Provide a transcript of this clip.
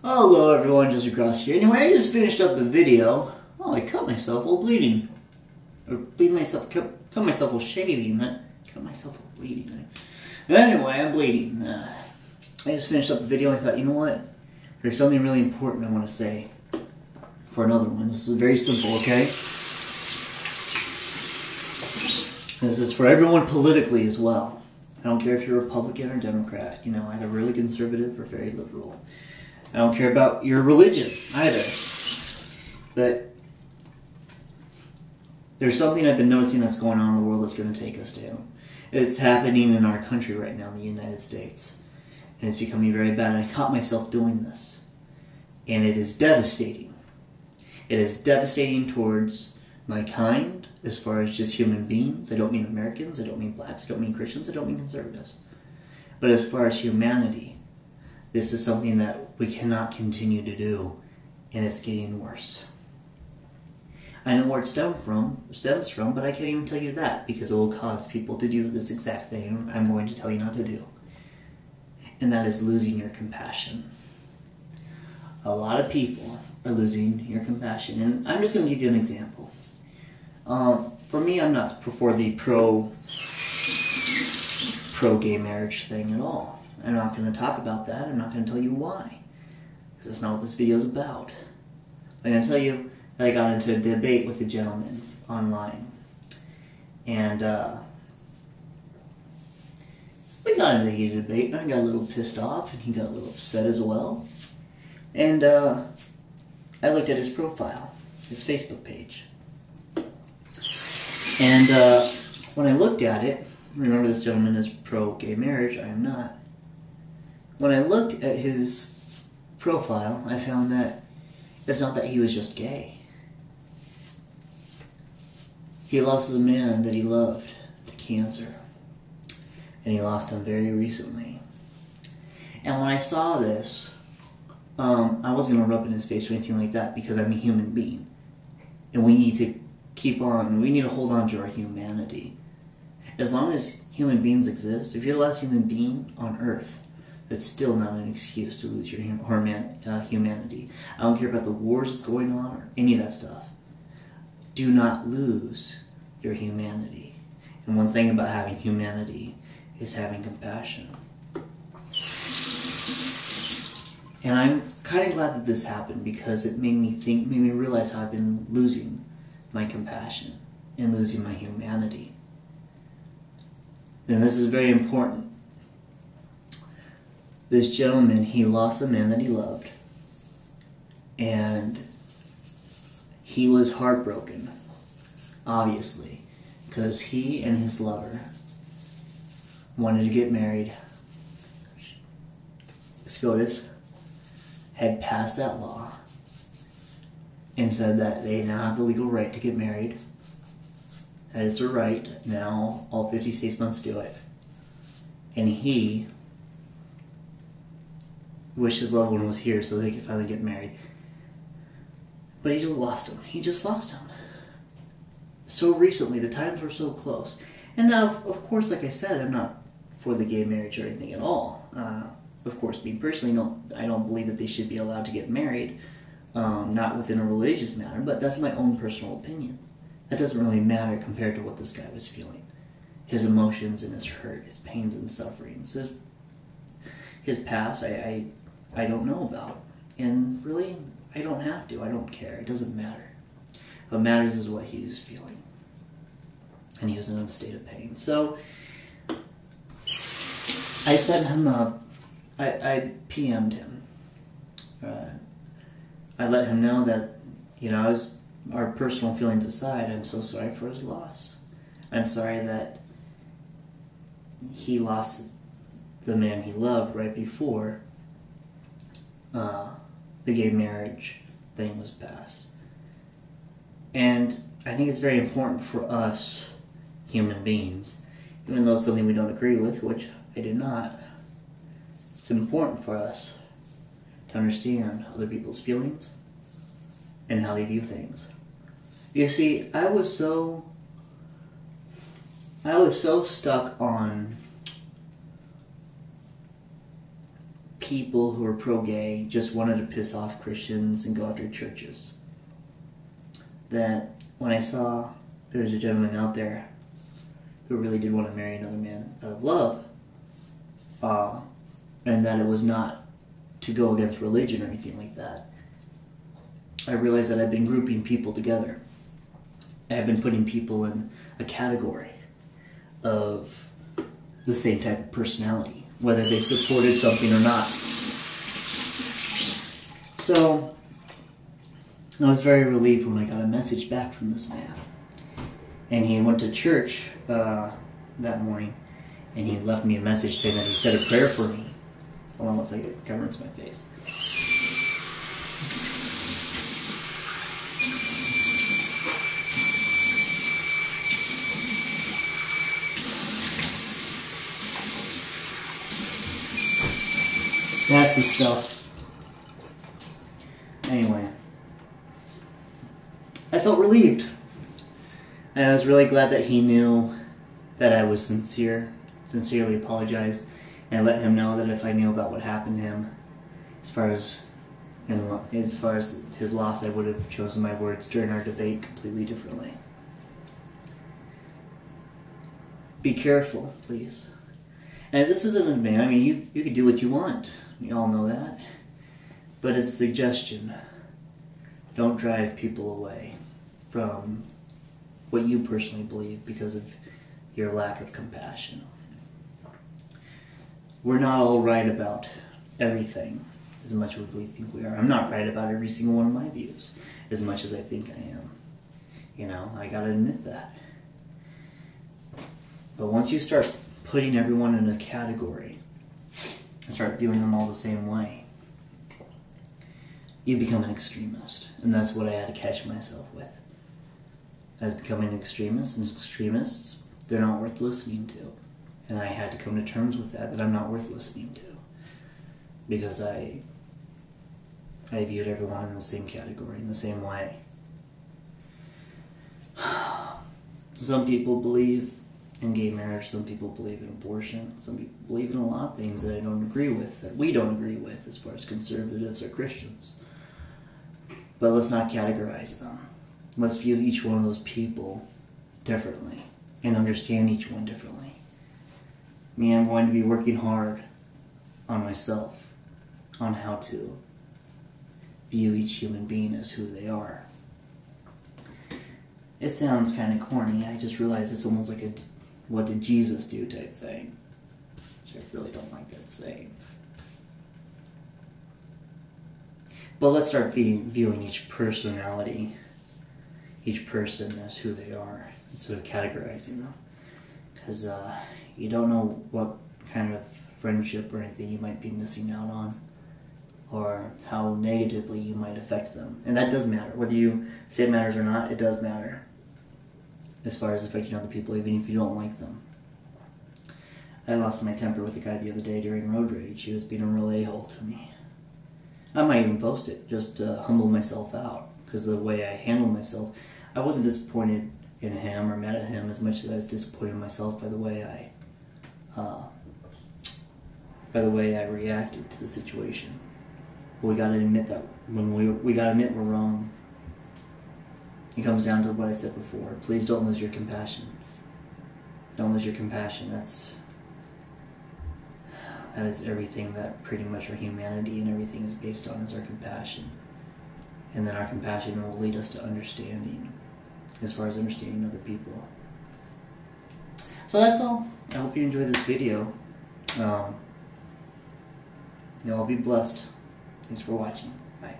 Hello everyone, just across here. Anyway, I just finished up the video. Oh, I cut myself while bleeding. Or cut myself while shaving. Cut myself while bleeding. Anyway, I'm bleeding. I just finished up the video and I thought, you know what? There's something really important I want to say for another one. This is very simple, okay? This is for everyone politically as well. I don't care if you're Republican or Democrat, you know, either really conservative or very liberal. I don't care about your religion either. But there's something I've been noticing that's going on in the world that's going to take us down. It's happening in our country right now, in the United States. And it's becoming very bad. And I caught myself doing this. And it is devastating. It is devastating towards my kind, as far as just human beings. I don't mean Americans, I don't mean blacks, I don't mean Christians, I don't mean conservatives. But as far as humanity, this is something that we cannot continue to do, and it's getting worse. I know where it stems from, but I can't even tell you that, because it will cause people to do this exact thing I'm going to tell you not to do. And that is losing your compassion. A lot of people are losing your compassion, and I'm just going to give you an example. For me, I'm not for the pro-gay marriage thing at all. I'm not going to talk about that. I'm not going to tell you why. Because that's not what this video is about. I'm going to tell you that I got into a debate with a gentleman online. And we got into a heated debate, and I got a little pissed off, and he got a little upset as well. And I looked at his profile, his Facebook page. And when I looked at it, remember this gentleman is pro-gay marriage, I am not. When I looked at his profile, I found that it's not that he was just gay. He lost the man that he loved to cancer. And he lost him very recently. And when I saw this, I wasn't going to rub in his face or anything like that, because I'm a human being. And we need to we need to hold on to our humanity. As long as human beings exist, if you're the last human being on earth, that's still not an excuse to lose your humanity. I don't care about the wars that's going on or any of that stuff. Do not lose your humanity. And one thing about having humanity is having compassion. And I'm kind of glad that this happened, because it made me realize how I've been losing my compassion and losing my humanity. And this is very important. This gentleman, he lost the man that he loved, and he was heartbroken, obviously, because he and his lover wanted to get married. SCOTUS had passed that law and said that they now have the legal right to get married. That it's a right. Now all 50 states must do it. And he wished his loved one was here so they could finally get married. But he just lost him. He just lost him. So recently, the times were so close. And now, of course, like I said, I'm not for the gay marriage or anything at all. Of course, me personally, I don't believe that they should be allowed to get married. Not within a religious manner, but that's my own personal opinion. That doesn't really matter compared to what this guy was feeling. His emotions and his hurt, his pains and sufferings, his past, I don't know about. And really, I don't have to. I don't care. It doesn't matter. What matters is what he was feeling. And he was in a state of pain. So, I sent him I PM'd him. I let him know that, you know, our personal feelings aside, I'm so sorry for his loss. I'm sorry that he lost the man he loved right before the gay marriage thing was passed. And I think it's very important for us, human beings, even though it's something we don't agree with, which I do not, it's important for us to understand other people's feelings and how they view things. You see, I was so stuck on people who are pro-gay just wanted to piss off Christians and go after churches. That when I saw there was a gentleman out there who really did want to marry another man out of love, and that it was not to go against religion or anything like that, I realized that I've been grouping people together. I've been putting people in a category of the same type of personality, whether they supported something or not. So, I was very relieved when I got a message back from this man. And he went to church that morning, and he left me a message saying that he said a prayer for me. Hold on one second, I rinse my face. That's the stuff. Anyway, I felt relieved. And I was really glad that he knew that I was sincerely apologized, and let him know that if I knew about what happened to him, as far as his loss, I would have chosen my words during our debate completely differently. Be careful, please. And this isn't a demand. I mean, you can do what you want. You all know that. But as a suggestion, don't drive people away from what you personally believe because of your lack of compassion. We're not all right about everything as much as we think we are. I'm not right about every single one of my views as much as I think I am. You know, I gotta admit that. But once you start putting everyone in a category and start viewing them all the same way, you become an extremist. And that's what I had to catch myself with. As becoming an extremist, and extremists, they're not worth listening to. And I had to come to terms with that I'm not worth listening to. Because I viewed everyone in the same category, in the same way. Some people believe in gay marriage, some people believe in abortion, some people believe in a lot of things that I don't agree with, that we don't agree with as far as conservatives or Christians. But let's not categorize them. Let's view each one of those people differently and understand each one differently. Me, I'm going to be working hard on myself, on how to view each human being as who they are. It sounds kind of corny. I just realized it's almost like a what did Jesus do type thing, which I really don't like that saying. But let's start viewing each personality, each person as who they are, instead of categorizing them. Because you don't know what kind of friendship or anything you might be missing out on, or how negatively you might affect them. And that does matter. Whether you say it matters or not, it does matter. As far as affecting other people, even if you don't like them. I lost my temper with a guy the other day during road rage. He was being a real a-hole to me. I might even post it, just to humble myself out. Because of the way I handled myself, I wasn't disappointed in him or mad at him as much as I was disappointed in myself by the way I reacted to the situation. But we gotta admit that we gotta admit we're wrong. It comes down to what I said before. Please don't lose your compassion. Don't lose your compassion. That is everything that pretty much our humanity and everything is based on, is our compassion. And then our compassion will lead us to understanding, as far as understanding other people. So that's all. I hope you enjoyed this video. You'll all be blessed. Thanks for watching. Bye.